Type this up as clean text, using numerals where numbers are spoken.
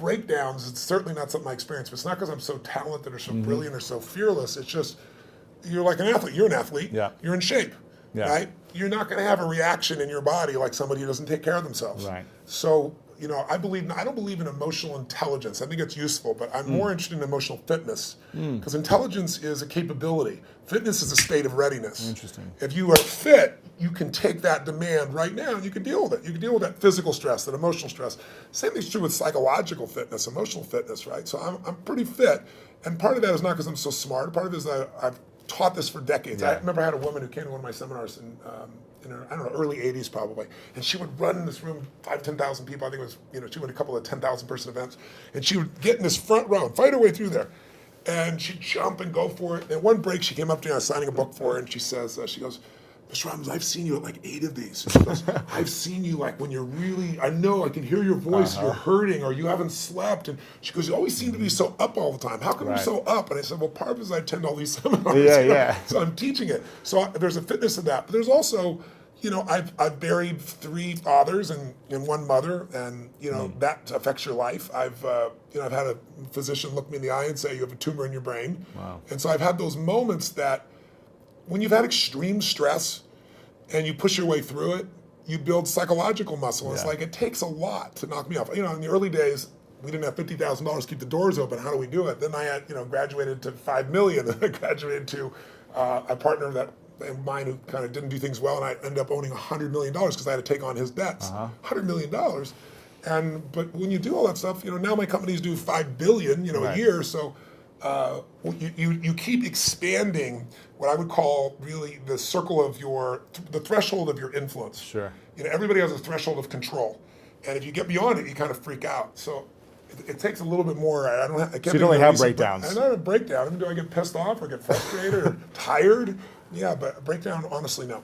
breakdowns, it's certainly not something I experience, but it's not because I'm so talented or so brilliant or so fearless. It's just, you're like an athlete. You're an athlete. Yeah. You're in shape, right? You're not going to have a reaction in your body like somebody who doesn't take care of themselves. Right. So, you know, I don't believe in emotional intelligence. I think it's useful, but I'm more interested in emotional fitness, because intelligence is a capability. Fitness is a state of readiness. Interesting. If you are fit, you can take that demand right now and you can deal with it. You can deal with that physical stress, that emotional stress. Same thing's true with psychological fitness, emotional fitness, right? So I'm pretty fit, and part of that is not because I'm so smart. Part of it is that I've taught this for decades. Yeah. I remember I had a woman who came to one of my seminars in her, I don't know, early 80s probably, and she would run in this room, 10,000 people. I think it was, you know, she went to a couple of 10,000 person events, and she would get in this front row and fight her way through there. And she'd jump and go for it. And at one break, she came up to me, I was signing a book for her, and she says, she goes, Mr. Robbins, I've seen you at like 8 of these. She goes, I've seen you like when you're really, I know, I can hear your voice, you're hurting, or you haven't slept. And she goes, you always seem to be so up all the time. How come you're so up? And I said, well, part of it is I attend all these seminars. Yeah. So I'm teaching it. So there's a fitness of that. But there's also, you know, I've buried 3 fathers and 1 mother, and you know that affects your life. I've had a physician look me in the eye and say you have a tumor in your brain. Wow. And so I've had those moments that when you've had extreme stress and you push your way through it, you build psychological muscle. It's like it takes a lot to knock me off. You know, in the early days, we didn't have $50,000 to keep the doors open. How do we do it? Then I had, graduated to $5 million. I graduated to a partner of mine who kind of didn't do things well, and I ended up owning $100 million because I had to take on his debts. $100 million. But when you do all that stuff, now my companies do $5 billion, a year. So you keep expanding what I would call really the circle of the threshold of your influence. Sure. Everybody has a threshold of control, and if you get beyond it, you kind of freak out. So it takes a little bit more. I can't. So you don't really have breakdowns. I don't have a breakdown. Do I get pissed off or get frustrated or tired? Yeah, but a breakdown, honestly, no.